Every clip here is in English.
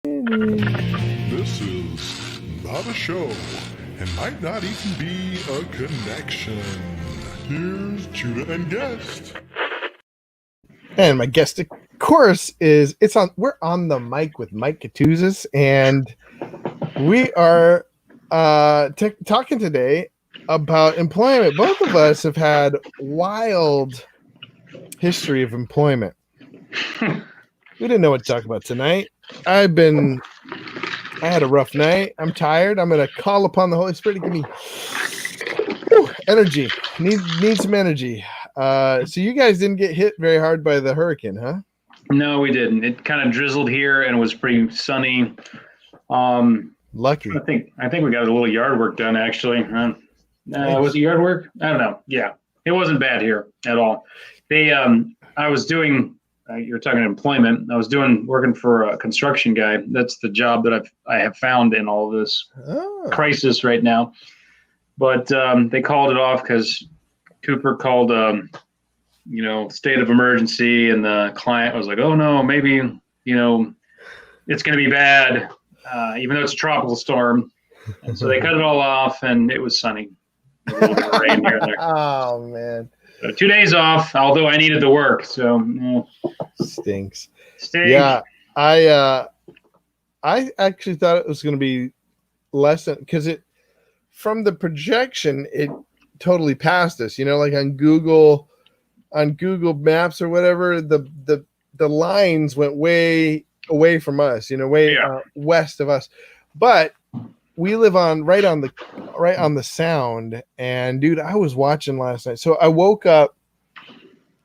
This is not a show and might not even be a connection. Here's Judah and guest. And my guest, of course, we're on the mic with Mike Katuzis, and we are talking today about employment. Both of us have had wild history of employment. We didn't know what to talk about tonight. I had a rough night. I'm tired. I'm going to call upon the Holy Spirit to give me energy. Need some energy. So you guys didn't get hit very hard by the hurricane, huh? No, we didn't. It kind of drizzled here and it was pretty sunny. Lucky. I think we got a little yard work done actually. Nice. Was it yard work? I don't know. Yeah, it wasn't bad here at all. I was doing. You're talking employment. I was working for a construction guy. That's the job that I have found in all this crisis right now. But they called it off because Cooper called, state of emergency, and the client was like, "Oh no, maybe it's going to be bad, even though it's a tropical storm." And so they cut it all off, and it was sunny. A little bit of rain here and there. Oh man. So 2 days off, although I needed the work. So Stinks. Stink. Yeah, I actually thought it was going to be less than, because from the projection it totally passed us. Like on Google Maps or whatever, the lines went way away from us. West of us, but we live right on the sound. And dude, I was watching last night. So I woke up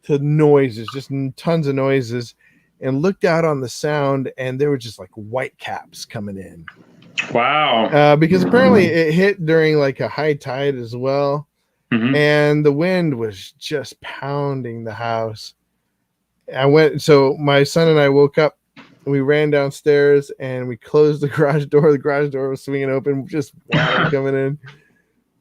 to noises, just tons of noises, and looked out on the sound, and there were just like white caps coming in. Wow. Because apparently it hit during like a high tide as well. Mm-hmm. And the wind was just pounding the house. So my son and I woke up. We ran downstairs and we closed the garage door. The garage door was swinging open, just water coming in.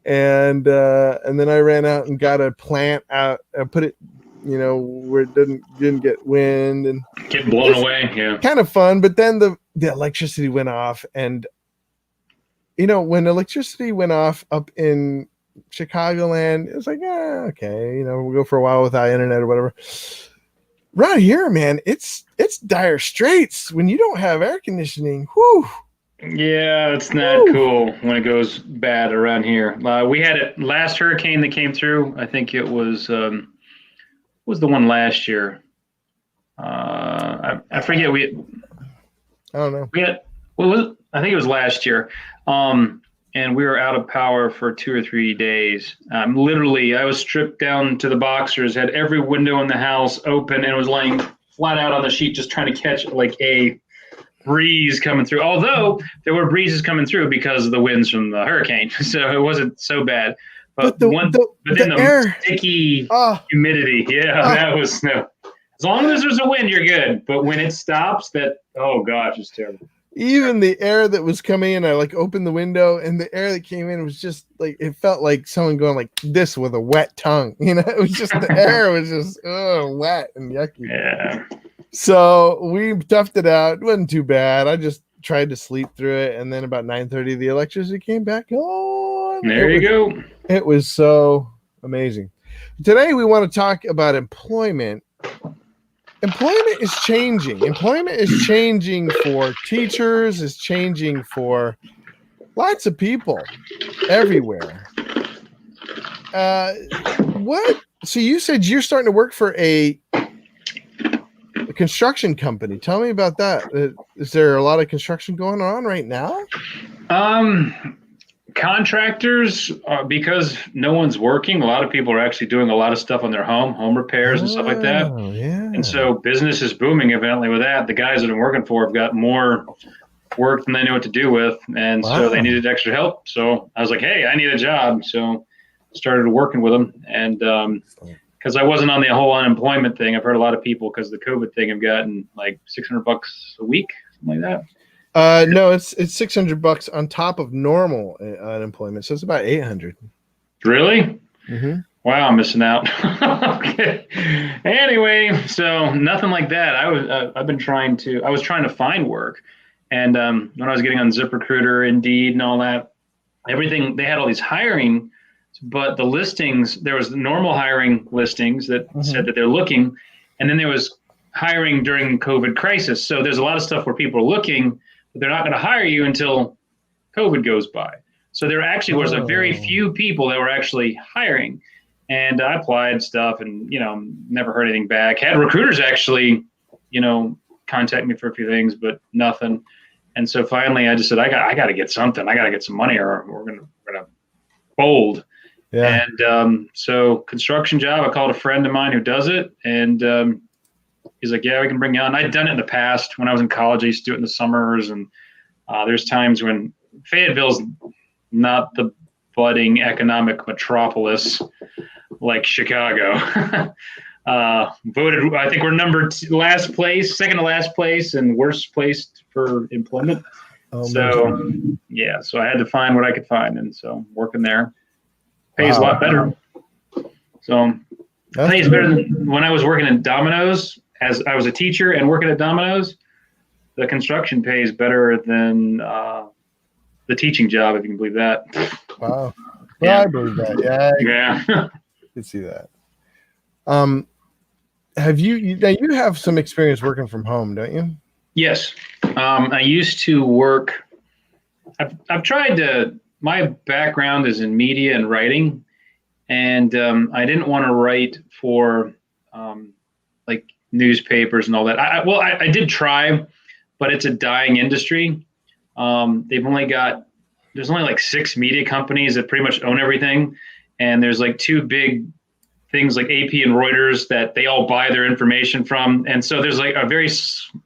And then I ran out and got a plant out. I put it, where it didn't get wind and get blown away. Yeah, kind of fun. But then the electricity went off, and when electricity went off up in Chicagoland, it was like, okay, we'll go for a while without internet or whatever. Right here, man, it's dire straits when you don't have air conditioning. Whew. Yeah, it's not cool when it goes bad around here. We had it last hurricane that came through. I think it was the one last year. I forget. I don't know. I think it was last year. And we were out of power for 2 or 3 days. Literally, I was stripped down to the boxers, had every window in the house open, and was laying flat out on the sheet just trying to catch like a breeze coming through. Although there were breezes coming through because of the winds from the hurricane. So it wasn't so bad. But then the sticky humidity, that was no. As long as there's a wind, you're good. But when it stops, oh gosh, it's terrible. Even the air that was coming in, I like opened the window, and the air that came in was just like, it felt like someone going like this with a wet tongue. It was just, the air was just wet and yucky. Yeah. So we toughed it out. It wasn't too bad. I just tried to sleep through it, and then about 9:30, the electricity came back on. There you go. It was so amazing. Today we want to talk about employment. Employment is changing. Employment is changing for teachers, is changing for lots of people everywhere. So you said you're starting to work for a construction company. Tell me about that. Is there a lot of construction going on right now? Contractors, because no one's working, a lot of people are actually doing a lot of stuff on their home repairs and stuff like that. Yeah. And so business is booming evidently with that. The guys that I'm working for have got more work than they know what to do with. And so they needed extra help. So I was like, hey, I need a job. So started working with them. And because I wasn't on the whole unemployment thing, I've heard a lot of people, because the COVID thing, have gotten like $600 a week, something like that. No, it's $600 on top of normal unemployment, so it's about $800. Really? Mm-hmm. Wow, I'm missing out. Okay. Anyway, so nothing like that. I was trying to find work, And when I was getting on ZipRecruiter, Indeed, and all that, everything, they had all these hiring, but the listings, there was normal hiring listings that said that they're looking, and then there was hiring during COVID crisis. So there's a lot of stuff where people are looking, but they're not going to hire you until COVID goes by. So there actually was a very few people that were actually hiring. And I applied stuff and, never heard anything back. Had recruiters actually, contact me for a few things, but nothing. And so finally I just said, I got to get something. I got to get some money or we're going to fold. Yeah. And so construction job, I called a friend of mine who does it. And he's like, yeah, we can bring you on. I'd done it in the past when I was in college. I used to do it in the summers. And there's times when Fayetteville's not the budding economic metropolis like Chicago. Voted, I think we're second to last place and worst placed for employment. So I had to find what I could find. And so working there pays a lot better. So pays better than when I was working in Domino's, as I was a teacher and working at Domino's. The construction pays better than the teaching job, if you can believe that. Wow. Yeah, I believe that. Yeah. Yeah. I can see that. Have you have some experience working from home, don't you? Yes. I used to work. I've tried to. My background is in media and writing, and I didn't want to write for like newspapers and all that. I did try, but it's a dying industry. There's only like 6 media companies that pretty much own everything. And there's like 2 big things like AP and Reuters that they all buy their information from. And so there's like a very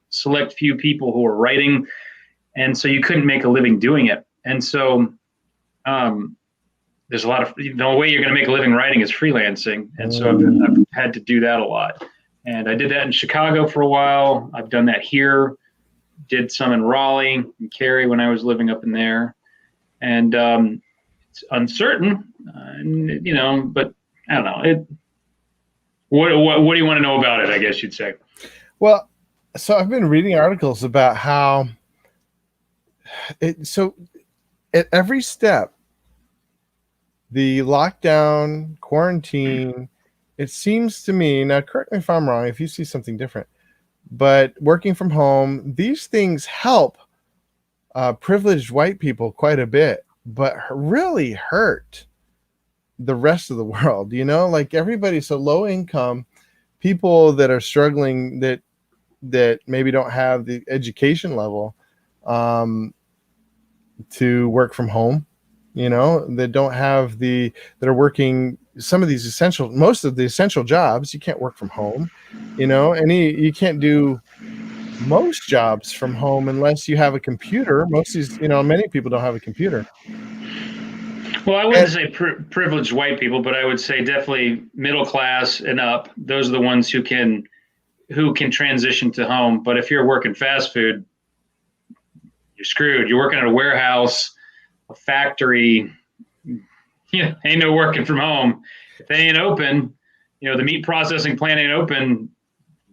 select few people who are writing. And so you couldn't make a living doing it. And so there's a lot of, the way you're going to make a living writing is freelancing. And so I've had to do that a lot. And I did that in Chicago for a while. I've done that here. Did some in Raleigh and Cary when I was living up in there. And it's uncertain, but I don't know. What do you want to know about it, I guess you'd say? Well, so I've been reading articles about how so at every step, the lockdown, quarantine, it seems to me, now correct me if I'm wrong, if you see something different, but working from home, these things help privileged white people quite a bit, but really hurt the rest of the world. Like everybody's so low income, people that are struggling, that maybe don't have the education level to work from home, that don't have that are working most of the essential jobs. You can't work from home, and you can't do most jobs from home unless you have a computer. Many people don't have a computer. Well, I wouldn't say privileged white people, but I would say definitely middle class and up. Those are the ones who can transition to home. But if you're working fast food, you're screwed. You're working at a warehouse, a factory. Ain't no working from home. If they ain't open, the meat processing plant ain't open,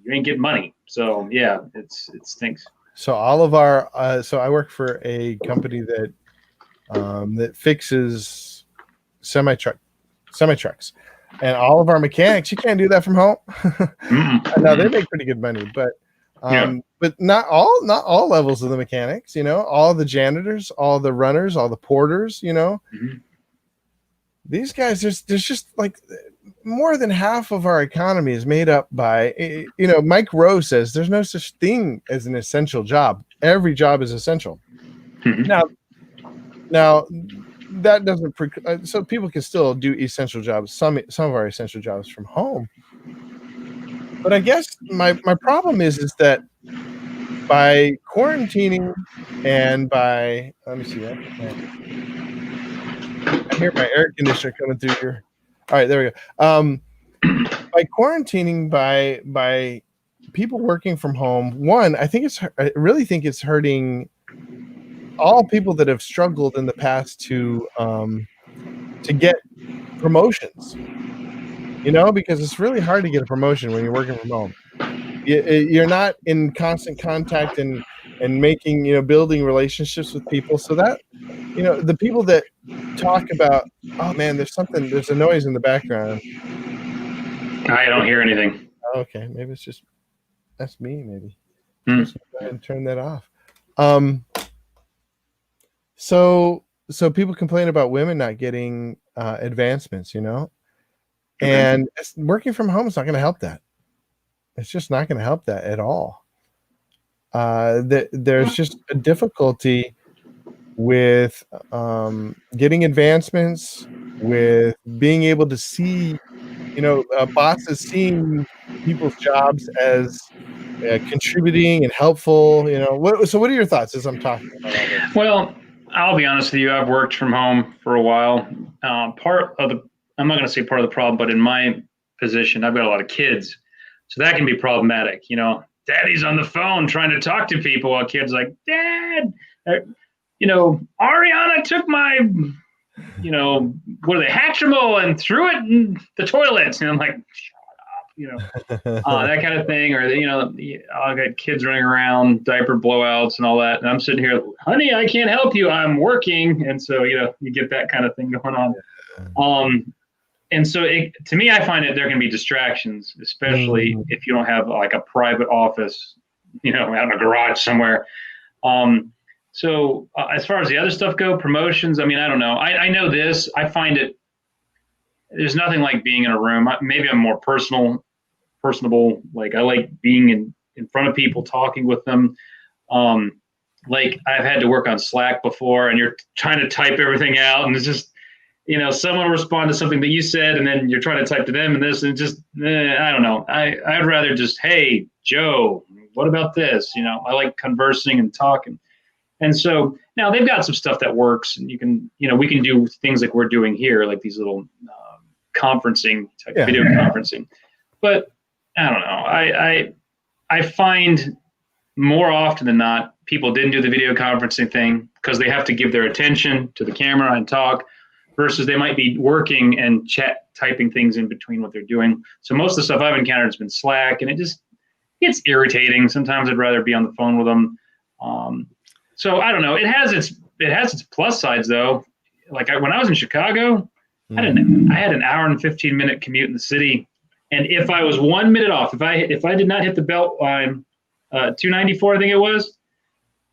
you ain't getting money. So yeah, it stinks. So all of our, so I work for a company that fixes semi trucks, and all of our mechanics, you can't do that from home. Now they make pretty good money, but not all levels of the mechanics. All the janitors, all the runners, all the porters. These guys, there's just like more than half of our economy is made up by, Mike Rowe says there's no such thing as an essential job. Every job is essential. Now that doesn't, so people can still do essential jobs, some of our essential jobs from home. But I guess my problem is that by quarantining and by, let me see that. I hear my air conditioner coming through here. All right, there we go. By quarantining, by people working from home, I really think it's hurting all people that have struggled in the past to get promotions. Because it's really hard to get a promotion when you're working from home. You're not in constant contact and and making, building relationships with people, so that, the people that talk about, oh man, there's a noise in the background. I don't hear anything. Okay, maybe that's me, maybe. Hmm. Let's go ahead and turn that off. So people complain about women not getting advancements, and working from home is not going to help that. It's just not going to help that at all. There's just a difficulty with getting advancements, with being able to see, bosses seeing people's jobs as contributing and helpful. So what are your thoughts as I'm talking about all this? Well, I'll be honest with you. I've worked from home for a while. I'm not going to say part of the problem, but in my position, I've got a lot of kids. So that can be problematic. Daddy's on the phone trying to talk to people while kids like, Dad, Ariana took my, what are they, Hatchimal and threw it in the toilets. And I'm like, shut up, that kind of thing. Or, I got kids running around, diaper blowouts and all that. And I'm sitting here, honey, I can't help you. I'm working. And so, you get that kind of thing going on. And so to me, I find that there can be distractions, especially if you don't have like a private office, out in a garage somewhere. So as far as the other stuff go, promotions, I mean, I don't know. I know this. I find there's nothing like being in a room. Maybe I'm more personable. Like I like being in front of people, talking with them. Like I've had to work on Slack before, and you're trying to type everything out, and it's just, someone will respond to something that you said, and then you're trying to type to them, and this, and just, I don't know. I'd rather just, hey, Joe, what about this? I like conversing and talking. And so now they've got some stuff that works, and you can, we can do things like we're doing here, like these little conferencing, video conferencing. But I don't know. I find more often than not, people didn't do the video conferencing thing because they have to give their attention to the camera and talk, versus they might be working and typing things in between what they're doing. So most of the stuff I've encountered has been Slack, and it just gets irritating. Sometimes I'd rather be on the phone with them. So I don't know. It has its plus sides though. Like when I was in Chicago, I had an hour and 15-minute commute in the city, and if I was 1 minute off, if I did not hit the belt line, 294, I think it was,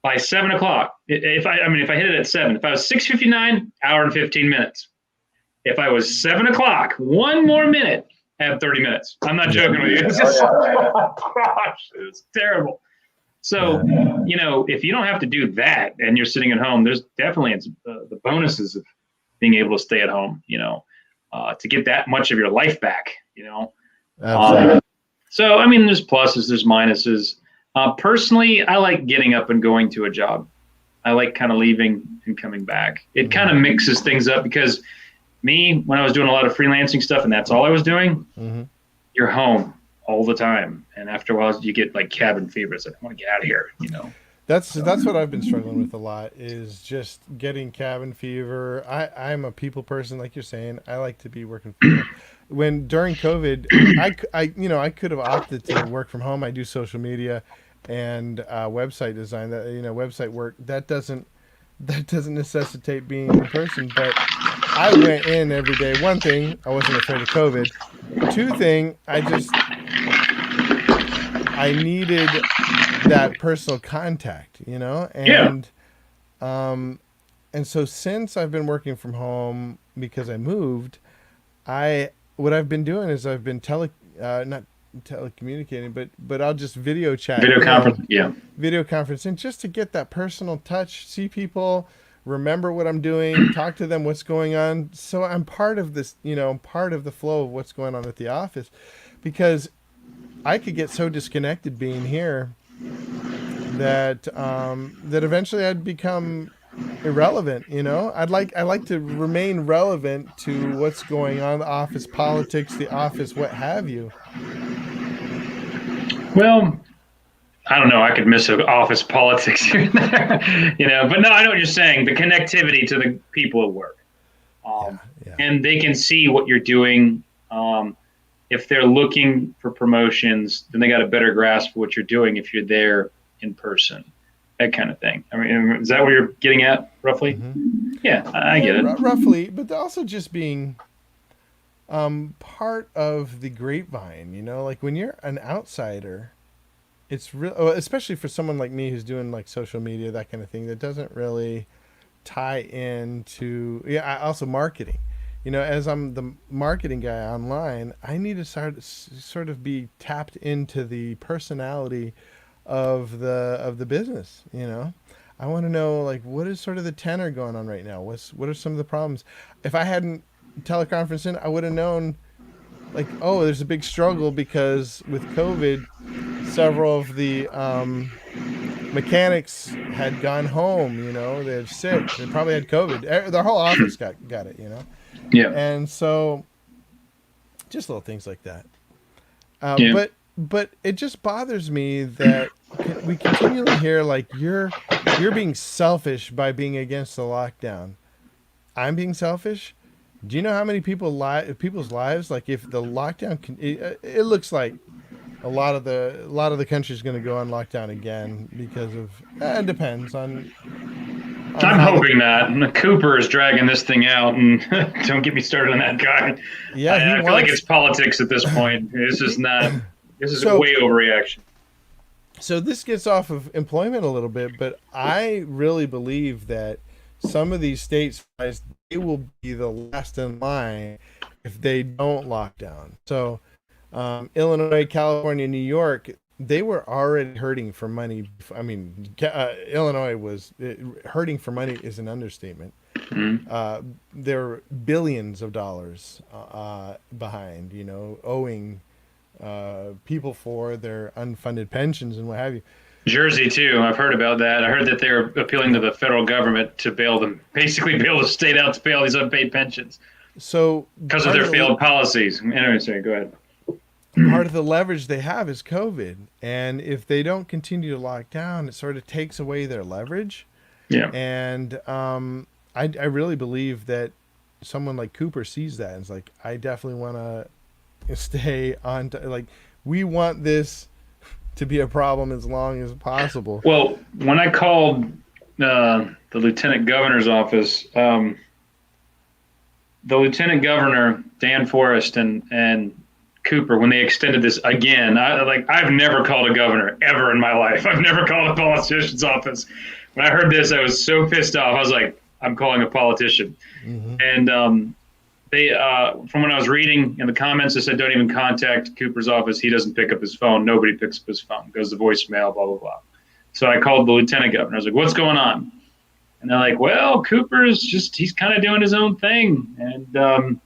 by 7 o'clock. If I hit it at 7, if I was 6:59, hour and 15 minutes. If I was 7 o'clock, 1 more minute, I have 30 minutes. I'm not joking with you. It's just, oh gosh, it's terrible. So, if you don't have to do that and you're sitting at home, there's definitely the bonuses of being able to stay at home, to get that much of your life back, So, there's pluses, there's minuses. Personally, I like getting up and going to a job. I like kind of leaving and coming back. It kind of mixes things up because me, when I was doing a lot of freelancing stuff and that's all I was doing, you're home all the time. And after a while, you get like cabin fever. It's like, I want to get out of here, That's what I've been struggling with a lot, is just getting cabin fever. I'm a people person, like you're saying. I like to be working from home. When during COVID, I could have opted to work from home. I do social media and website design. That website work that doesn't necessitate being in person. But I went in every day. One thing, I wasn't afraid of COVID. Two thing, I needed that personal contact, and and so since I've been working from home because I moved, what I've been doing is I've been not telecommunicating, but I'll just video chat, video conferencing, just to get that personal touch, see people, remember what I'm doing, talk to them, what's going on. So I'm part of this, part of the flow of what's going on at the office, because I could get so disconnected being here that eventually I'd become irrelevant. I like to remain relevant to what's going on, the office politics, the office, what have you. Well, I don't know. I could miss office politics here and there, but no, I know what you're saying. The connectivity to the people at work, and they can see what you're doing. If they're looking for promotions, then they got a better grasp of what you're doing if you're there in person. that kind of thing. I mean, is that what you're getting at roughly? Mm-hmm. Yeah, I get it. Roughly, but also just being part of the grapevine, like when you're an outsider, it's real, especially for someone like me who's doing like social media, that kind of thing, that doesn't really tie into, also marketing. As I'm the marketing guy online, I need to sort of be tapped into the personality of the business. I want to know, like, what is sort of the tenor going on right now? What are some of the problems? If I hadn't teleconferenced in, I would have known, like, oh, there's a big struggle because with COVID, several of the mechanics had gone home. They're sick. They probably had COVID. Their whole office got it. Yeah. And so, just little things like that. Yeah. But it just bothers me that we continually hear, like, you're being selfish by being against the lockdown. I'm being selfish. Do you know how many people's lives, like, if the lockdown it looks like a lot of the country is going to go on lockdown again because of it depends on I'm hoping not. Cooper is dragging this thing out, and don't get me started on that guy. Yeah, I feel like it's politics at this point. This is not. This is a way overreaction. So this gets off of employment a little bit, but I really believe that some of these states, they will be the last in line if they don't lock down. So Illinois, California, New York, they were already hurting for money. I mean, Illinois was hurting for money is an understatement. Mm-hmm. They're billions of dollars behind, owing people for their unfunded pensions and what have you. Jersey too. I've heard about that. I heard that they're appealing to the federal government to bail the state out to pay all these unpaid pensions. So because of their failed policies. Anyway, sorry, go ahead. Part of the leverage they have is COVID, and if they don't continue to lock down, it sort of takes away their leverage. Yeah. And I really believe that someone like Cooper sees that and is like, I definitely want to stay on. Like, we want this to be a problem as long as possible. Well, when I called the lieutenant governor's office, the lieutenant governor, Dan Forrest, and Cooper, when they extended this again, I've never called a governor ever in my life. I've never called a politician's office. When I heard this, I was so pissed off. I was like, I'm calling a politician. Mm-hmm. And they, from when I was reading in the comments, they said, don't even contact Cooper's office. He doesn't pick up his phone. Nobody picks up his phone. Goes to voicemail, blah, blah, blah. So I called the lieutenant governor. I was like, what's going on? And they're like, well, Cooper's he's kind of doing his own thing. And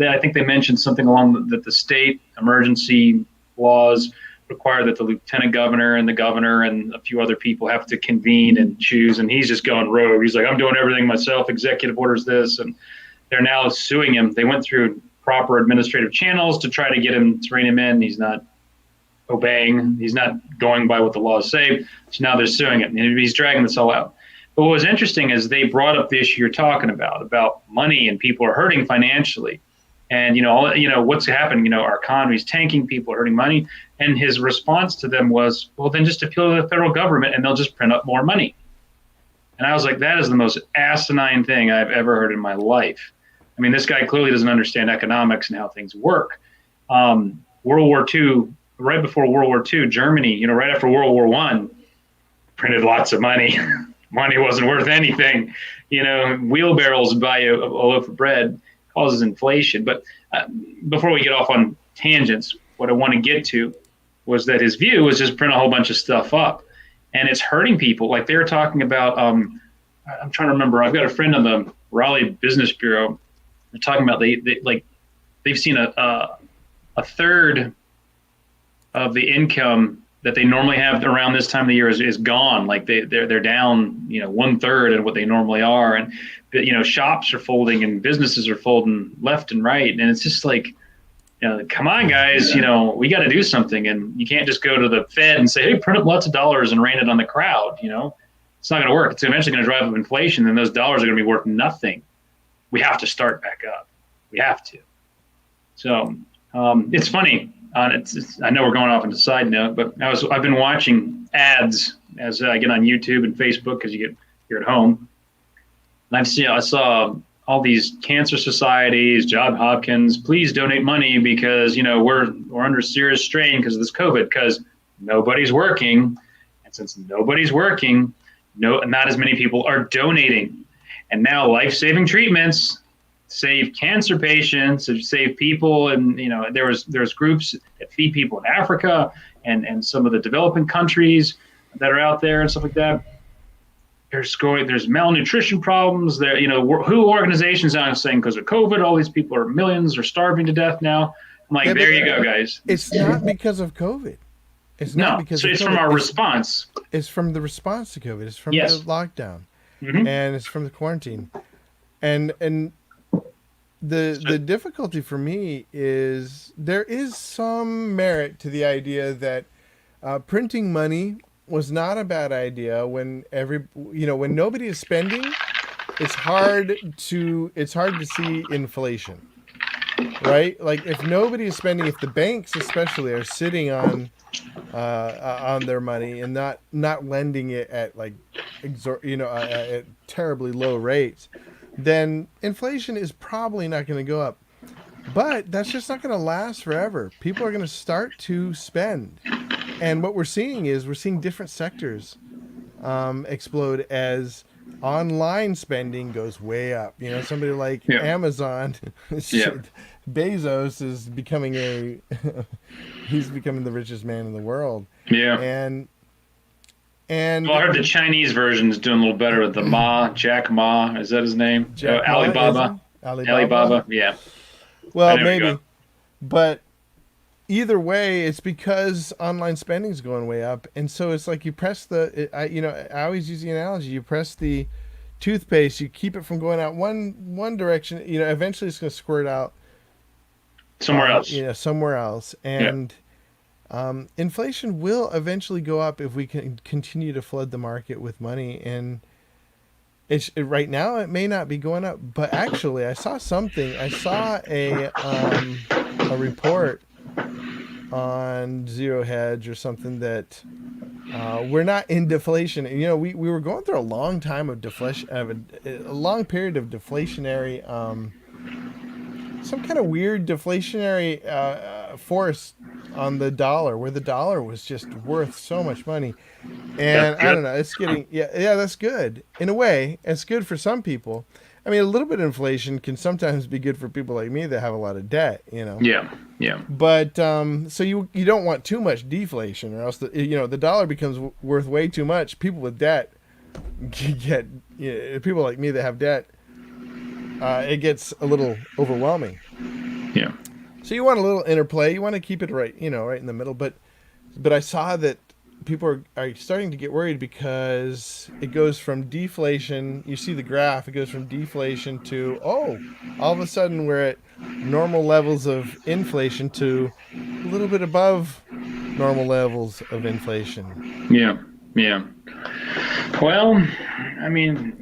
I think they mentioned something along that the state emergency laws require that the lieutenant governor and the governor and a few other people have to convene and choose. And he's just going rogue. He's like, I'm doing everything myself. Executive orders this. And they're now suing him. They went through proper administrative channels to try to get him to rein him in. He's not obeying. He's not going by what the laws say. So now they're suing him. And he's dragging this all out. But what was interesting is they brought up the issue you're talking about money, and people are hurting financially. And, what's happening? Our economy's tanking, people are hurting money. And his response to them was, well, then just appeal to the federal government and they'll just print up more money. And I was like, that is the most asinine thing I've ever heard in my life. I mean, this guy clearly doesn't understand economics and how things work. World War II, right before World War II, Germany, right after World War I, printed lots of money. Money wasn't worth anything. Wheelbarrows buy a loaf of bread, causes inflation. But before we get off on tangents, what I want to get to was that his view was just print a whole bunch of stuff up. And it's hurting people. Like they were talking about, I'm trying to remember, I've got a friend on the Raleigh Business Bureau. They're talking about they've seen a third of the income that they normally have around this time of the year is gone. Like they're down, 1/3 of what they normally are. And, shops are folding and businesses are folding left and right. And it's just like, come on, guys, we got to do something. And you can't just go to the Fed and say, hey, print up lots of dollars and rain it on the crowd. It's not going to work. It's eventually going to drive up inflation, and those dollars are going to be worth nothing. We have to start back up. We have to. So it's funny. on I know we're going off on a side note, but I've been watching ads as I get on YouTube and Facebook because you're at home, and I saw all these cancer societies, Johns Hopkins, please donate money because we're under serious strain because of this COVID because nobody's working, and since nobody's working, not as many people are donating, and now life-saving treatments save cancer patients, save people, and there's groups that feed people in Africa and some of the developing countries that are out there and stuff like that. There's malnutrition problems there. WHO organizations now saying because of COVID, all these people millions are starving to death now. I'm like, there you go, guys. It's not because of COVID. It's not because so of it's COVID. From our response. It's from the response to COVID. It's from Yes. the lockdown, Mhm. and it's from the quarantine, and the difficulty for me is there is some merit to the idea that printing money was not a bad idea when when nobody is spending. It's hard to see inflation, right? Like if nobody is spending, if the banks especially are sitting on their money and not lending it at at terribly low rates, then inflation is probably not going to go up. But that's just not going to last forever. People are going to start to spend. And what we're seeing different sectors explode as online spending goes way up. Somebody like Amazon, Bezos is becoming he's becoming the richest man in the world. Yeah. And I heard the Chinese version is doing a little better with the Jack Ma. Is that his name? Alibaba. Alibaba. Yeah. Well, maybe. But either way, it's because online spending is going way up. And so it's like you press I always use the analogy. You press the toothpaste, you keep it from going out one direction, eventually it's going to squirt out somewhere else. Somewhere else. And inflation will eventually go up if we can continue to flood the market with money. And right now it may not be going up, but actually I saw a report on Zero Hedge or something that we're not in deflation. We were going through a long time of deflation, a long period of deflationary, some kind of weird deflationary force on the dollar, where the dollar was just worth so much money. And I don't know, it's getting that's good in a way. It's good for some people. I mean, a little bit of inflation can sometimes be good for people like me that have a lot of debt, Yeah. But so you don't want too much deflation, or else the dollar becomes worth way too much. People with debt get people like me that have debt. It gets a little overwhelming. Yeah. So you want a little interplay. You want to keep it right in the middle. But I saw that people are starting to get worried because it goes from deflation. You see the graph. It goes from deflation to all of a sudden we're at normal levels of inflation to a little bit above normal levels of inflation. Yeah. Well, I mean,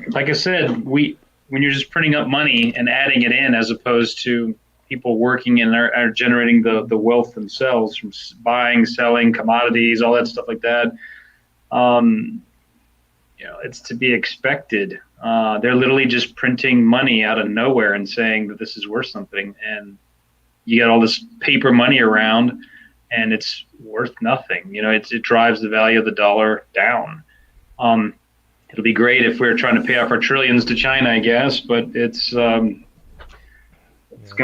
like I said, when you're just printing up money and adding it in, as opposed to people working and are generating the wealth themselves from buying, selling commodities, all that stuff like that. It's to be expected. They're literally just printing money out of nowhere and saying that this is worth something, and you got all this paper money around, and it's worth nothing. It drives the value of the dollar down. It'll be great if we're trying to pay off our trillions to China, I guess, but it's going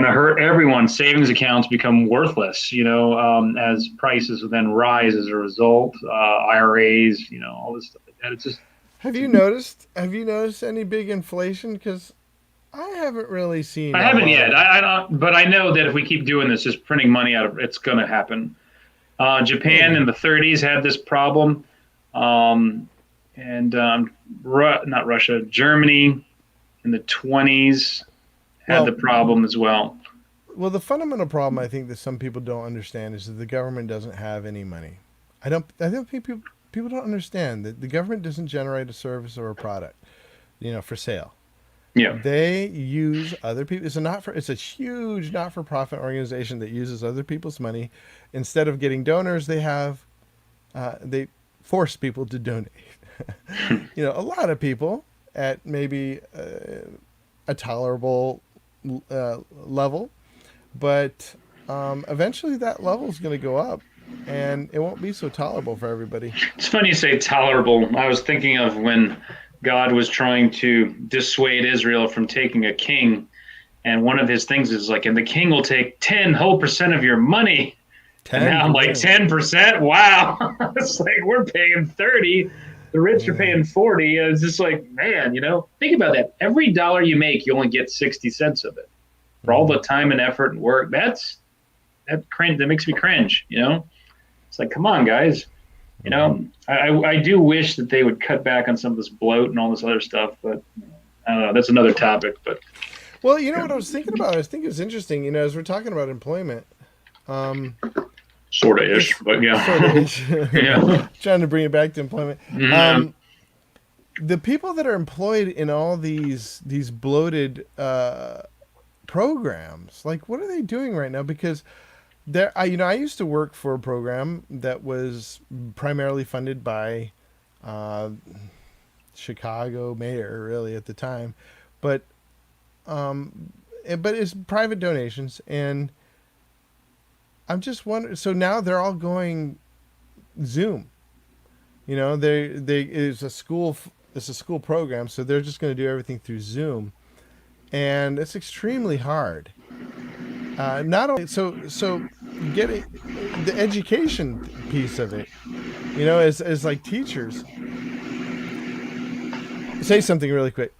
to hurt everyone. Savings accounts become worthless, as prices then rise as a result. IRAs, all this stuff like that. It's just. Have you noticed any big inflation? Because I haven't really seen. I haven't yet. I don't, but I know that if we keep doing this, just printing money out of it's going to happen. Japan in the 30s had this problem, and not Russia, Germany in the 20s had the problem as well. Well, the fundamental problem I think that some people don't understand is that the government doesn't have any money. I don't think people don't understand that the government doesn't generate a service or a product, for sale. Yeah. They use other people. It's a huge not-for-profit organization that uses other people's money. Instead of getting donors, they force people to donate. A lot of people at maybe a tolerable level, but eventually that level is going to go up, and it won't be so tolerable for everybody. It's funny you say tolerable. I was thinking of when God was trying to dissuade Israel from taking a king, and one of his things is like, and the king will take 10% of your money. And now I'm like, 10%? Wow. It's like we're paying 30. The rich are paying 40. It's just like, man, think about that. Every dollar you make, you only get 60 cents of it. For all the time and effort and work, that makes me cringe, It's like, come on, guys. I do wish that they would cut back on some of this bloat and all this other stuff, but I don't know. That's another topic. But well, what I was thinking about? I think it's interesting, as we're talking about employment. Sort of ish, but yeah. Sort of ish. Yeah. Trying to bring it back to employment. Mm-hmm. The people that are employed in all these bloated programs, like, what are they doing right now? Because I used to work for a program that was primarily funded by Chicago mayor, really, at the time, but it's private donations, and I'm just wondering. So now they're all going Zoom. It's a school program, so they're just going to do everything through Zoom, and it's extremely hard. Not only so getting the education piece of it, as like teachers. Say something really quick.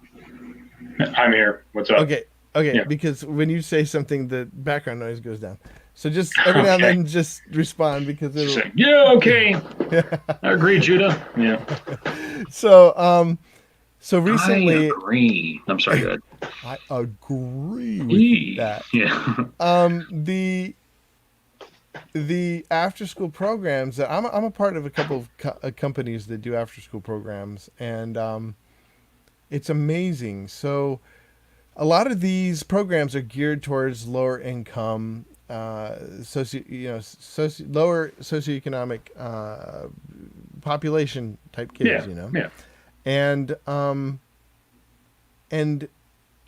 I'm here. What's up? Okay. Yeah. Because when you say something, the background noise goes down. So just every now and then, just respond, because it'll. Yeah. Okay. I agree, Judah. Yeah. So recently. I agree. I'm sorry. Go ahead. I agree with that. Yeah. The after school programs that I'm a part of a couple of companies that do after school programs, and it's amazing. So a lot of these programs are geared towards lower income, lower socioeconomic population type kids. Yeah. And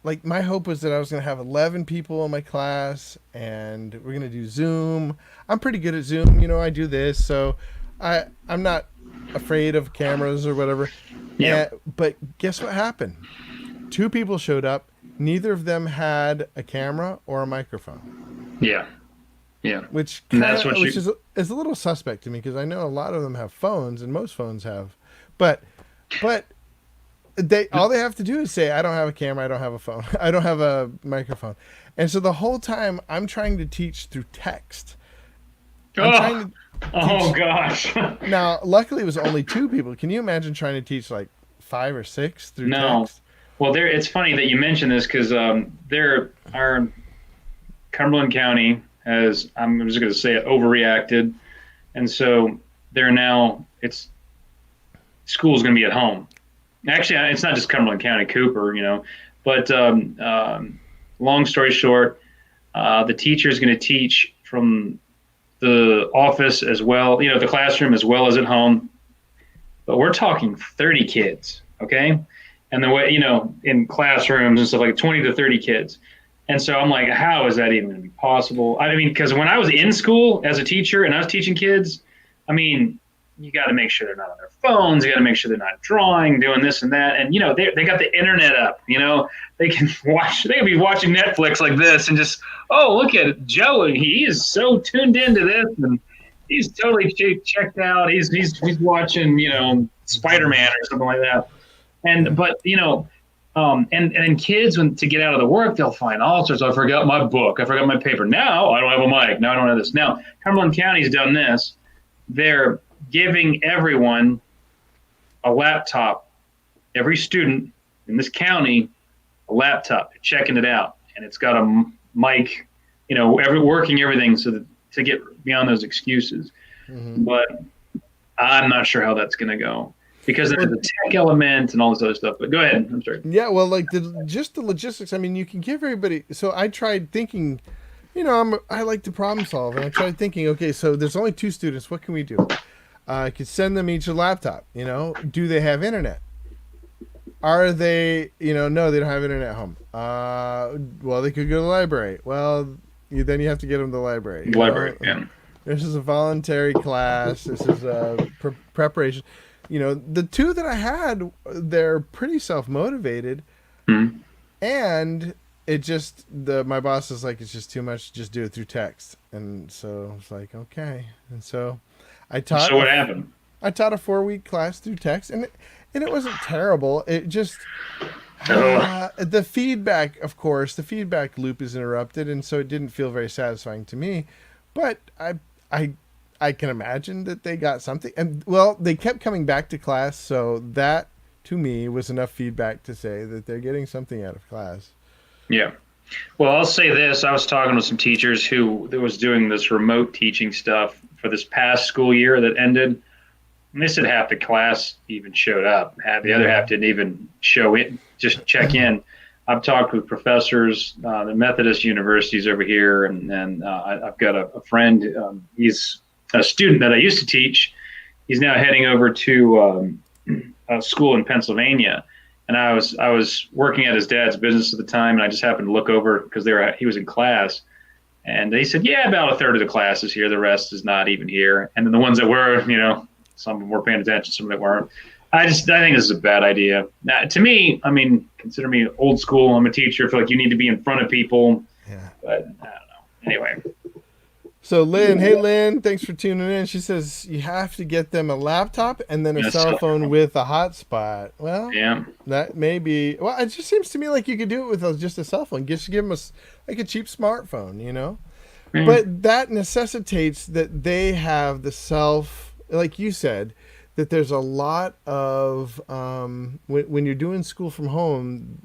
like, my hope was that I was going to have 11 people in my class, and we're going to do Zoom. I'm pretty good at Zoom. I do this, so I'm not afraid of cameras or whatever. Yeah. But guess what happened? 2 people showed up. Neither of them had a camera or a microphone. Yeah. Yeah. Which is a little suspect to me, because I know a lot of them have phones, and most phones have. But all they have to do is say, I don't have a camera, I don't have a phone, I don't have a microphone. And so the whole time I'm trying to teach through text. Gosh. Now, luckily it was only 2 people. Can you imagine trying to teach like 5 or 6 through text? Well, it's funny that you mentioned this, because our Cumberland County has, I'm just going to say it, overreacted. And so school's going to be at home. Actually, it's not just Cumberland County, Cooper, but long story short, the teacher is going to teach from the office as well, the classroom as well as at home. But we're talking 30 kids, okay? And the way, in classrooms and stuff, like 20 to 30 kids. And so I'm like, how is that even going to be possible? I mean, because when I was in school as a teacher and I was teaching kids, I mean, you got to make sure they're not on their phones. You got to make sure they're not drawing, doing this and that. And, they got the internet up, they can be watching Netflix like this and just, oh, look at Joe. He is so tuned into this, and he's totally checked out. He's watching, Spider-Man or something like that. And kids, to get out of the work, they'll find all sorts. I forgot my book. I forgot my paper. Now I don't have a mic. Now I don't have this. Now Cumberland County's done this. They're giving everyone a laptop, every student in this county, a laptop, checking it out. And it's got a mic, working everything to get beyond those excuses. Mm-hmm. But I'm not sure how that's going to go, because there's a tech element and all this other stuff. But go ahead. I'm sorry. Yeah, well, like just the logistics. I mean, you can give everybody. So I tried thinking, I like to problem solve, and I tried thinking, okay, so there's only 2 students. What can we do? I could send them each a laptop. Do they have internet? Are they, no, they don't have internet at home. Well, they could go to the library. Well, then you have to get them to the library. Library, yeah. This is a voluntary class. This is a preparation. The 2 that I had, they're pretty self-motivated. Mm-hmm. And it just, my boss is like, it's just too much. Just do it through text. And so it's like, okay. And so I taught. So what happened? I taught a 4-week class through text, and it wasn't terrible. It just the feedback, of course, the feedback loop is interrupted, and so it didn't feel very satisfying to me. But I can imagine that they got something, and well, they kept coming back to class, so that to me was enough feedback to say that they're getting something out of class. Yeah. Well, I'll say this. I was talking with some teachers who was doing this remote teaching stuff for this past school year that ended. And they said half the class even showed up. The other half didn't even show it, just check in. I've talked with professors, the Methodist universities over here, and I've got a friend. He's a student that I used to teach. He's now heading over to a school in Pennsylvania. And I was working at his dad's business at the time, and I just happened to look over because he was in class. And they said, yeah, about a third of the class is here. The rest is not even here. And then the ones that were, some of them were paying attention, some of them weren't. I think this is a bad idea. Now, to me, I mean, consider me old school. I'm a teacher. I feel like you need to be in front of people. Yeah. But I don't know. Anyway. So Lynn, hey Lynn, thanks for tuning in. She says you have to get them a laptop and then a cell phone with a hotspot. Well, yeah, that may be. Well, it just seems to me like you could do it with just a cell phone. Just give them a cheap smartphone, Mm-hmm. But that necessitates that they have the like you said, that there's a lot of when you're doing school from home,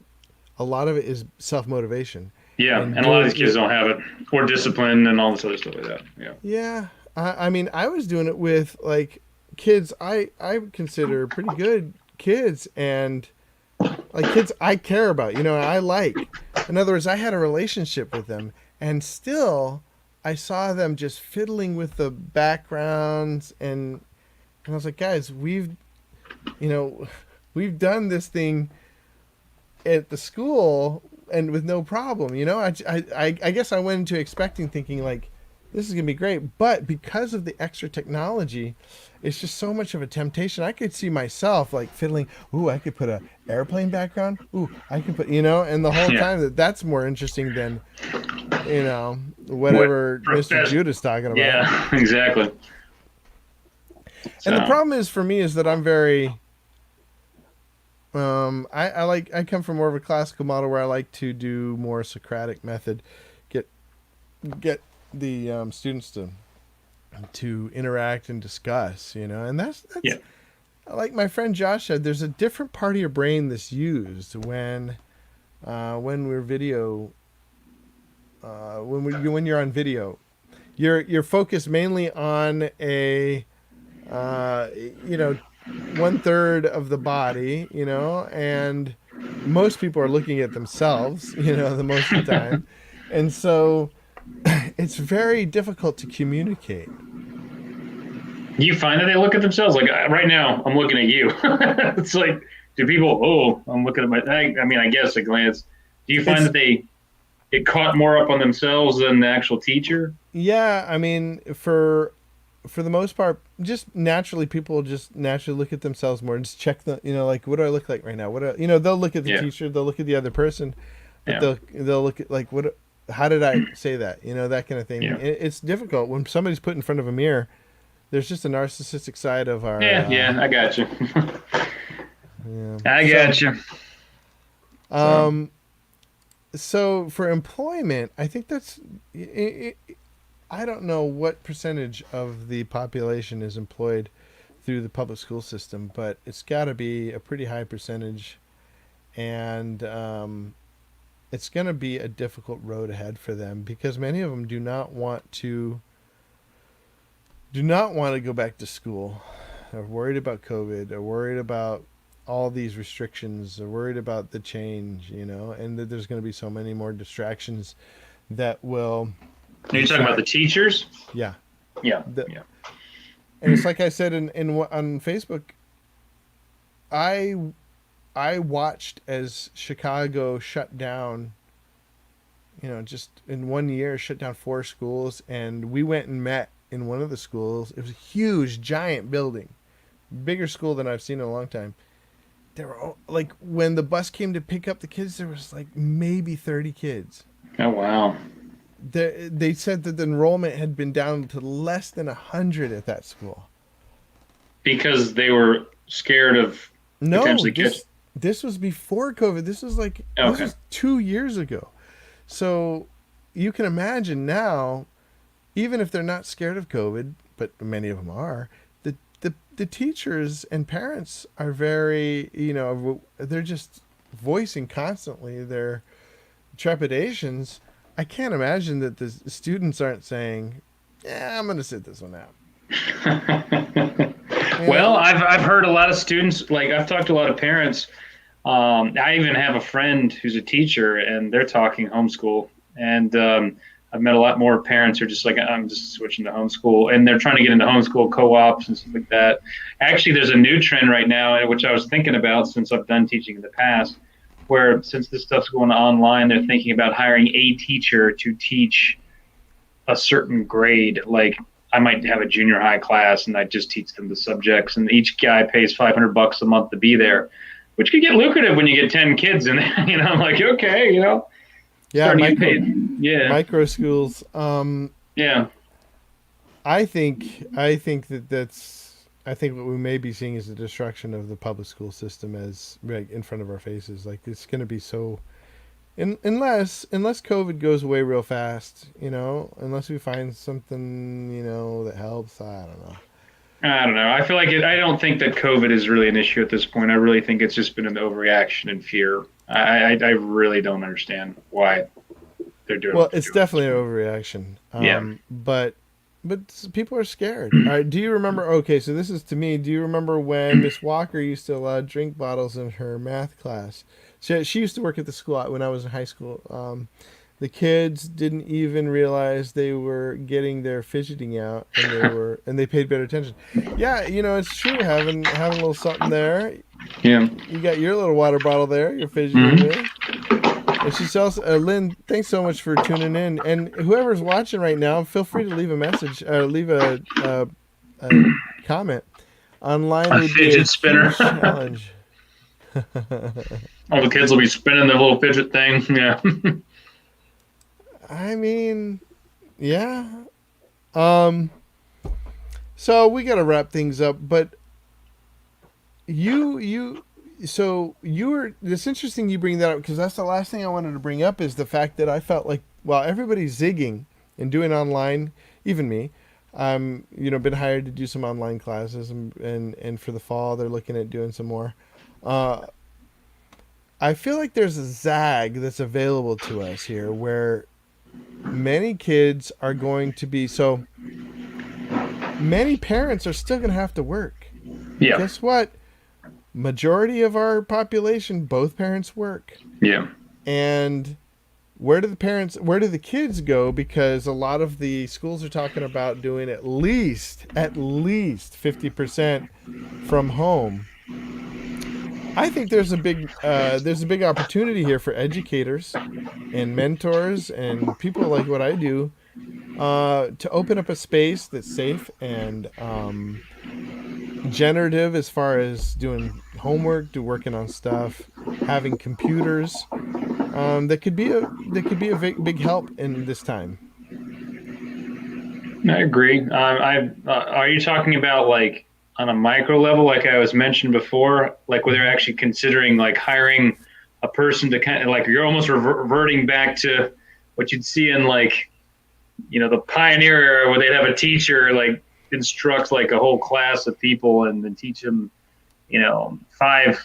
a lot of it is self-motivation. Yeah, and a lot of these kids don't have it, or discipline and all this other stuff like that. Yeah. Yeah. I mean, I was doing it with like kids I consider pretty good kids, and like kids I care about, I like. In other words, I had a relationship with them, and still I saw them just fiddling with the backgrounds, and I was like, guys, we've done this thing at the school and with no problem, I guess I went into thinking like, this is going to be great. But because of the extra technology, it's just so much of a temptation. I could see myself like fiddling. Ooh, I could put a airplane background. Ooh, I could put, and the whole time that's more interesting than, whatever Mr. Judah's talking about. Yeah, exactly. And the problem is for me is that I'm very, I come from more of a classical model where I like to do more Socratic method, get the students to interact and discuss, and that's yeah. Like my friend Josh said, there's a different part of your brain that's used when we're video, when you're on video, you're focused mainly on a 1/3 of the body, and most people are looking at themselves, the most of the time. And so it's very difficult to communicate. Do you find that they look at themselves? Like right now, I'm looking at you. It's like, do people, I'm looking at I guess a glance. Do you find that they get caught more up on themselves than the actual teacher? Yeah. I mean, for the most part, just naturally, people just naturally look at themselves more and just check like, what do I look like right now? They'll look at the teacher, they'll look at the other person, but they'll look at like, how did I say that? That kind of thing. Yeah. It's difficult when somebody's put in front of a mirror. There's just a narcissistic side of our. Yeah, I got you. Yeah. I got you. So for employment, I think that's. I don't know what percentage of the population is employed through the public school system, but it's got to be a pretty high percentage, and it's going to be a difficult road ahead for them because many of them do not want to go back to school. are worried about COVID, are worried about all these restrictions, are worried about the change, and that there's going to be so many more distractions that will. Are you talking about the teachers? Yeah. Yeah. The, Yeah. and it's like I said on Facebook, I watched as Chicago shut down, just in 1 year, shut down 4 schools. And we went and met in one of the schools. It was a huge, giant building, bigger school than I've seen in a long time. There were like, when the bus came to pick up the kids, there was like maybe 30 kids. Oh, wow. They said that the enrollment had been down to less than 100 at that school. Because they were scared of potentially this was before COVID. This was this was 2 years ago. So you can imagine now, even if they're not scared of COVID, but many of them are, the teachers and parents are very, they're just voicing constantly their trepidations. I can't imagine that the students aren't saying, "Yeah, I'm going to sit this one out." Well, I've heard a lot of students, like I've talked to a lot of parents. I even have a friend who's a teacher, and they're talking homeschool. And I've met a lot more parents who are just like, I'm just switching to homeschool, and they're trying to get into homeschool co-ops and stuff like that. Actually, there's a new trend right now, which I was thinking about since I've done teaching in the past, where since this stuff's going online, they're thinking about hiring a teacher to teach a certain grade. Like I might have a junior high class and I just teach them the subjects, and each guy pays $500 a month to be there, which could get lucrative when you get 10 kids in there. I'm like, okay, Yeah, micro schools. Yeah. I think what we may be seeing is the destruction of the public school system as right in front of our faces. Like it's going to be so, unless COVID goes away real fast, unless we find something, that helps. I don't know. I feel like I don't think that COVID is really an issue at this point. I really think it's just been an overreaction and fear. I really don't understand why they're doing. Well, it's definitely an overreaction. But people are scared. All right, do you remember? Okay, so this is to me. Do you remember when Miss Walker used to allow drink bottles in her math class? She used to work at the school when I was in high school. The kids didn't even realize they were getting their fidgeting out, and they paid better attention. Yeah, it's true. Having a little something there. Yeah. You got your little water bottle there. You're fidgeting with. And she's also Lynn. Thanks so much for tuning in. And whoever's watching right now, feel free to leave a message, leave a comment. Online would be a fidget spinner challenge. All the kids will be spinning their little fidget thing. Yeah. I mean, yeah. So we got to wrap things up, but it's interesting you bring that up, because that's the last thing I wanted to bring up, is the fact that I felt like, while everybody's zigging and doing online, even me, been hired to do some online classes, and for the fall they're looking at doing some more. I feel like there's a zag that's available to us here, where many kids are going to be, so many parents are still going to have to work. Yeah. Guess what? Majority of our population, both parents work. Yeah. And where do the kids go? Because a lot of the schools are talking about doing at least 50% from home. I think there's a big opportunity here for educators and mentors and people like what I do, to open up a space that's safe and generative as far as doing homework, working on stuff, having computers, that could be a big help in this time. I agree. Are you talking about like on a micro level, like I was mentioned before, like where they're actually considering like hiring a person to kind of like, you're almost reverting back to what you'd see in like, the pioneer era, where they'd have a teacher like instruct like a whole class of people and then teach them, 5-6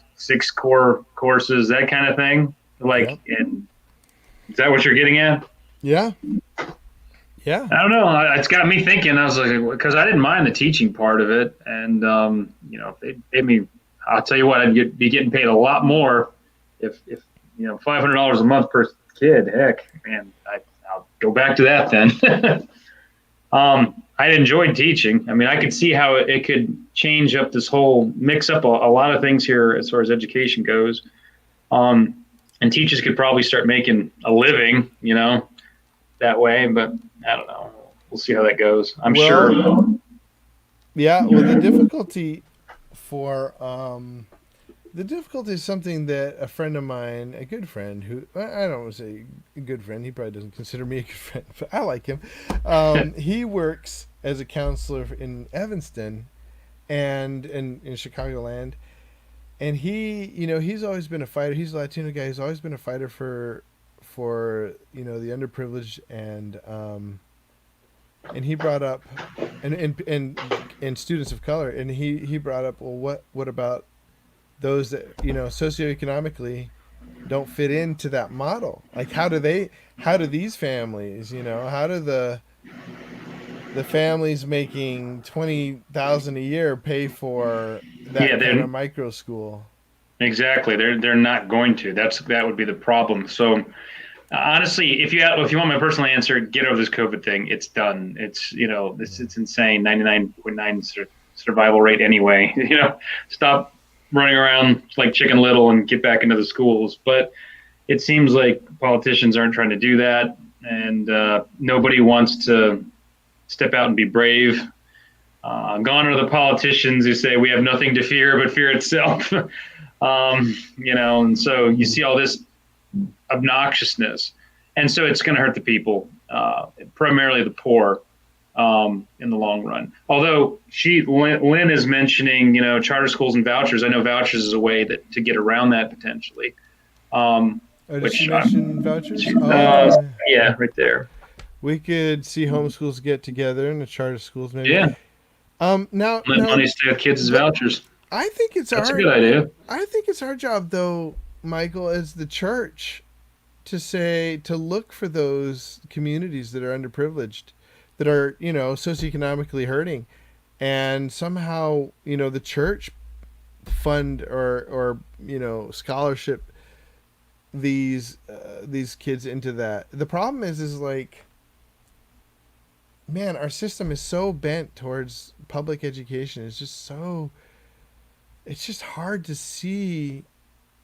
core courses, that kind of thing. Like, and is that what you're getting at? Yeah. Yeah. I don't know. It's got me thinking. I was like, because I didn't mind the teaching part of it, and if they paid me, I'll tell you what, be getting paid a lot more if $500 a month per kid. Heck, man, I'll go back to that then. I enjoyed teaching. I mean, I could see how it could change up this whole mix up a lot of things here as far as education goes. And teachers could probably start making a living, that way. But I don't know. We'll see how that goes. I'm sure. Yeah. Well, the difficulty is something that a friend of mine, a good friend, who I don't want to say a good friend, he probably doesn't consider me a good friend, but I like him. He works as a counselor in Evanston and in Chicagoland. And he's always been a fighter. He's a Latino guy. He's always been a fighter for the underprivileged, and he brought up and students of color, and he brought up, well, what about those that socioeconomically don't fit into that model? Like, how do these families, how do the families making $20,000 a year pay for that kind of micro school? Exactly. They're not going to. That would be the problem. So honestly, if you want my personal answer, get over this COVID thing. It's done. It's it's insane. 99.9 survival rate anyway. Stop running around like Chicken Little and get back into the schools. But it seems like politicians aren't trying to do that, and nobody wants to step out and be brave. Gone are the politicians who say we have nothing to fear but fear itself. And so you see all this obnoxiousness, and so it's going to hurt the people, primarily the poor, in the long run. Although Lynn is mentioning, charter schools and vouchers. I know vouchers is a way to get around that potentially. Did she mention vouchers? Yeah, right there. We could see homeschools get together and the charter schools maybe. Yeah. Now money to kids as vouchers. I think that's a good idea. I think it's our job, though, Michael, as the church, to look for those communities that are underprivileged, that are socioeconomically hurting, and somehow the church fund or scholarship these kids into that. The problem is like, man, our system is so bent towards public education. It's just hard to see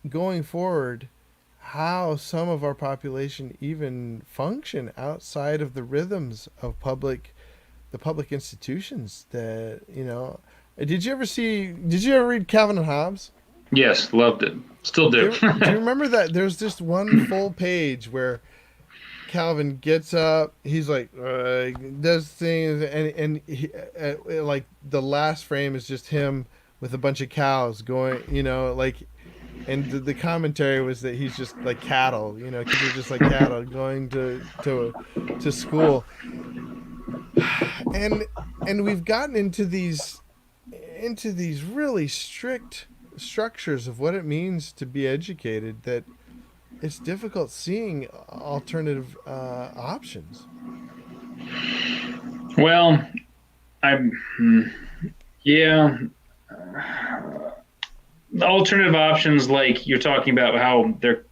going forward how some of our population even function outside of the rhythms of the public institutions that, Did you ever read Calvin and Hobbes? Yes, loved it. Still do. Do you remember that there's just one full page where Calvin gets up, he's like, does things, and he, like the last frame is just him with a bunch of cows going, and the commentary was that he's just like cattle, kids are just like cattle going to school, and we've gotten into these really strict structures of what it means to be educated that it's difficult seeing alternative options. Well, alternative options, like you're talking about how they're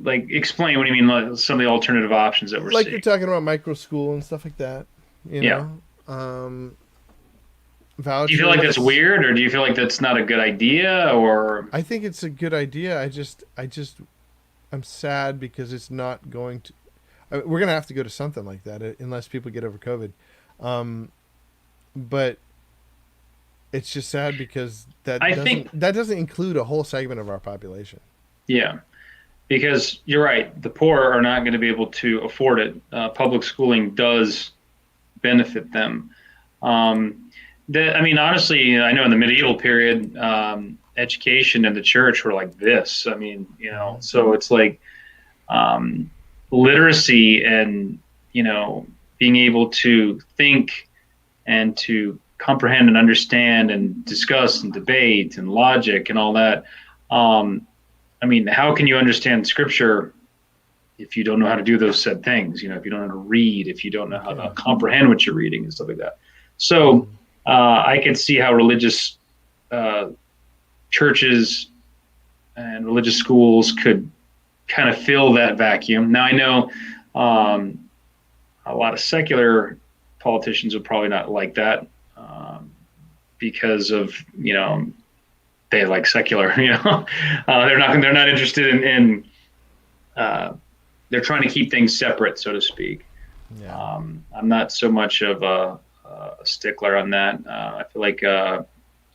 like, explain what do you mean, like some of the alternative options that we're like seeing. You're talking about micro school and stuff like that, vouchers. Do you feel like that's weird, or do you feel like that's not a good idea? Or I think it's a good idea. I'm sad because it's not going to. We're gonna have to go to something like that unless people get over COVID. But it's just sad because that doesn't include a whole segment of our population. Yeah, because you're right. The poor are not going to be able to afford it. Public schooling does benefit them. Honestly, I know in the medieval period, education and the church were like this. So it's like literacy and, being able to think and to comprehend and understand and discuss and debate and logic and all that. How can you understand scripture if you don't know how to do those said things, if you don't know how to read, if you don't know how to comprehend what you're reading and stuff like that. So I can see how religious churches and religious schools could kind of fill that vacuum. Now I know a lot of secular politicians would probably not like that because of they like secular. They're not interested in they're trying to keep things separate, so to speak. Yeah. I'm not so much of a stickler on that. I feel like you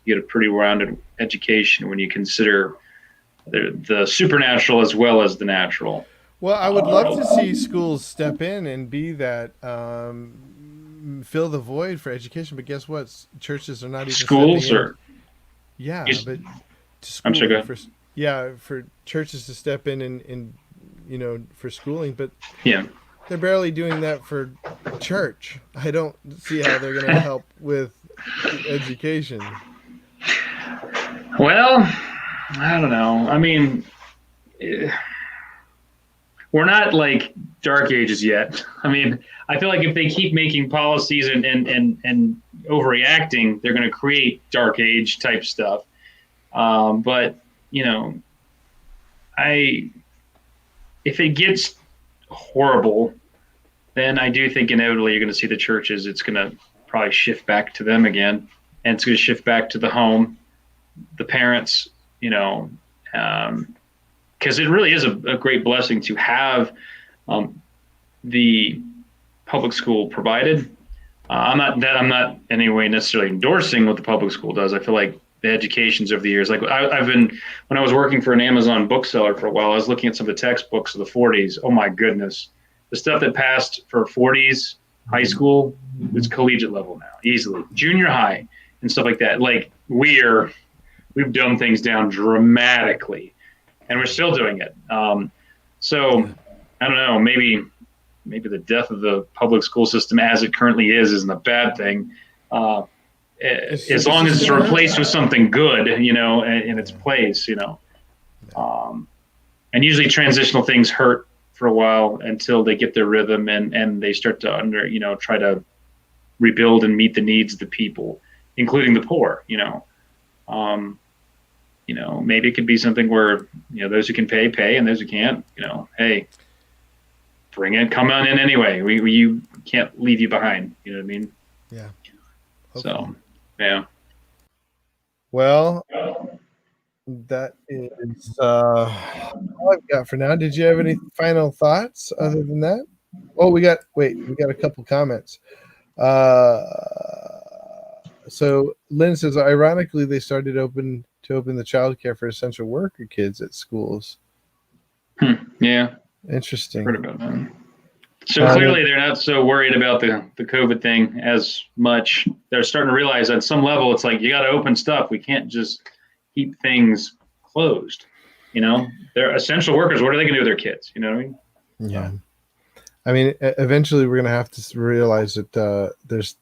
get a pretty rounded education when you consider the supernatural as well as the natural. Well, I would love to see schools step in and be that fill the void for education. But guess what? Churches are not even schools or yeah, but I'm sure. For churches to step in and for schooling, but yeah, they're barely doing that for church. I don't see how they're going to help with education. Well, I don't know. I mean, we're not like dark ages yet. I mean, I feel like if they keep making policies and overreacting, they're going to create dark age type stuff. But if it gets horrible, then I do think inevitably you're going to see the churches. It's going to probably shift back to them again, and it's going to shift back to the home, the parents, because it really is a great blessing to have the public school provided. I'm not in any way necessarily endorsing what the public school does. I feel like the educations over the years, like when I was working for an Amazon bookseller for a while, I was looking at some of the textbooks of the 40s. Oh my goodness. The stuff that passed for 40s high school is collegiate level now, easily. Junior high and stuff like that. Like we've dumbed things down dramatically, and we're still doing it. So I don't know, maybe the death of the public school system as it currently isn't a bad thing. As long as it's replaced with something good, in its place, and usually transitional things hurt for a while until they get their rhythm and they start to try to rebuild and meet the needs of the people, including the poor, maybe it could be something where, those who can pay and those who can't, hey, bring it, come on in anyway. You can't leave you behind. You know what I mean? Yeah. Hopefully. So, yeah. Well, that is all I've got for now. Did you have any final thoughts other than that? Oh, we got a couple comments. So Lynn says, ironically, they started to open the childcare for essential worker kids at schools. Yeah. Interesting. Heard about that. So clearly they're not so worried about the COVID thing as much. They're starting to realize at some level, it's like, you got to open stuff. We can't just keep things closed. They're essential workers. What are they going to do with their kids? You know what I mean? Yeah. I mean, eventually we're going to have to realize that there's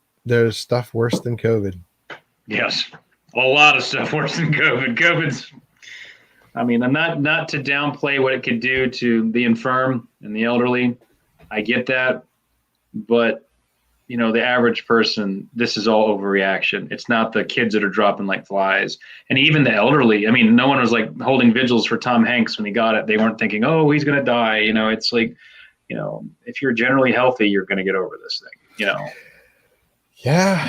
stuff worse than COVID. Yes. A lot of stuff worse than COVID. COVID's, I'm not to downplay what it could do to the infirm and the elderly. I get that. But, the average person, this is all overreaction. It's not the kids that are dropping like flies. And even the elderly, no one was like holding vigils for Tom Hanks when he got it. They weren't thinking, oh, he's going to die. It's like, if you're generally healthy, you're going to get over this thing, Yeah,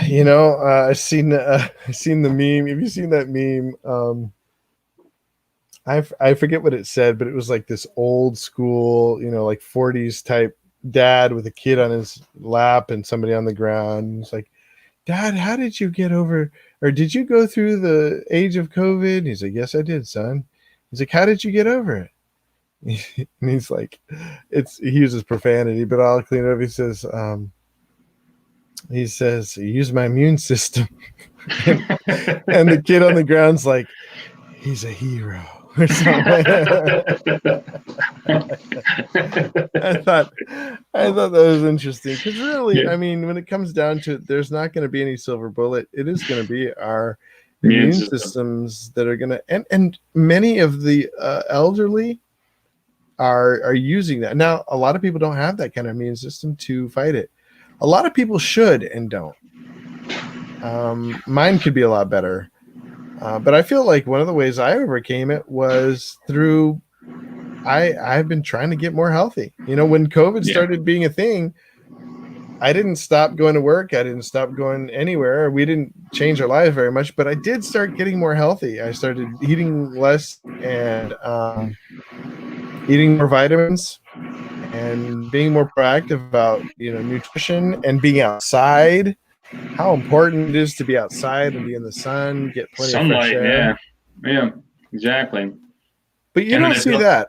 I've seen the meme. Have you seen that meme? I forget what it said, but it was like this old school, like 40s type dad with a kid on his lap and somebody on the ground. It's like, Dad, how did you get over, or did you go through the age of COVID? And he's like, yes, I did, son. He's like, how did you get over it? And he's like, he uses profanity, but I'll clean it up. He says, use my immune system. And the kid on the ground's like, he's a hero. Or something. I thought that was interesting because really, Yeah. When it comes down to it, there's not going to be any silver bullet. It is going to be our immune systems that are going to, and many of the elderly are using that. Now, a lot of people don't have that kind of immune system to fight it. A lot of people should and don't. Mine could be a lot better. But I feel like one of the ways I overcame it was through I've been trying to get more healthy. You know, when COVID started being a thing, I didn't stop going to work. I didn't stop going anywhere. We didn't change our lives very much, but I did start getting more healthy. I started eating less and eating more vitamins and being more proactive about, you know, nutrition and being outside. How important it is to be outside and be in the sun, get plenty of fresh air. Yeah, exactly. But you don't see that.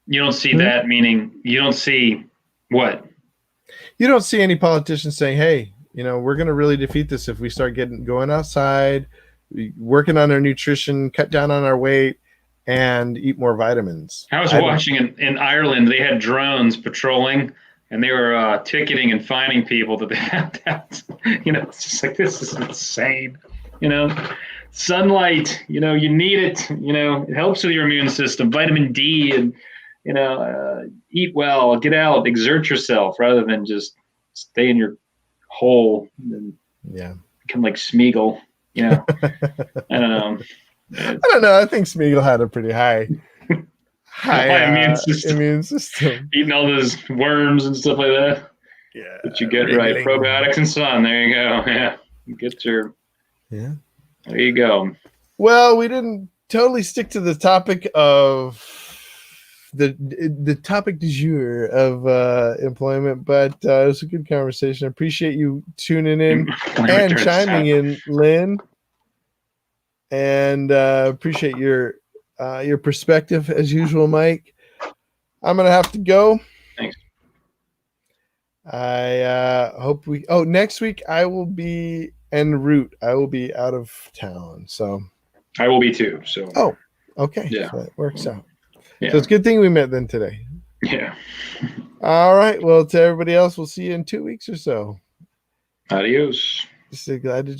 You don't see that, meaning you don't see what? You don't see any politicians saying, hey, you know, we're going to really defeat this if we start going outside, working on our nutrition, cut down on our weight, and eat more vitamins. I was watching in Ireland, they had drones patrolling, and they were ticketing and fining people that they had that. You know, it's just like, this is insane. You know, sunlight, you know, you need it. You know, it helps with your immune system, vitamin D, and, you know, eat well, get out, exert yourself rather than just stay in your hole and become like Smeagol. You know, I don't know. I don't know. I think Smeagol had a pretty high immune system. Eating all those worms and stuff like that. Yeah. That you get right. Probiotics and sun. There you go. Yeah. Get your. Yeah. There you go. Well, we didn't totally stick to the topic of the topic du jour of employment, but it was a good conversation. I appreciate you tuning in and chiming in, Lynn. And appreciate your perspective as usual, Mike. I'm gonna have to go. Thanks. I hope next week I will be en route. I will be out of town, so I will be too. So okay, yeah, so that works out. Yeah. So it's a good thing we met then today. Yeah. All right. Well, to everybody else, we'll see you in 2 weeks or so. Adios. Just glad to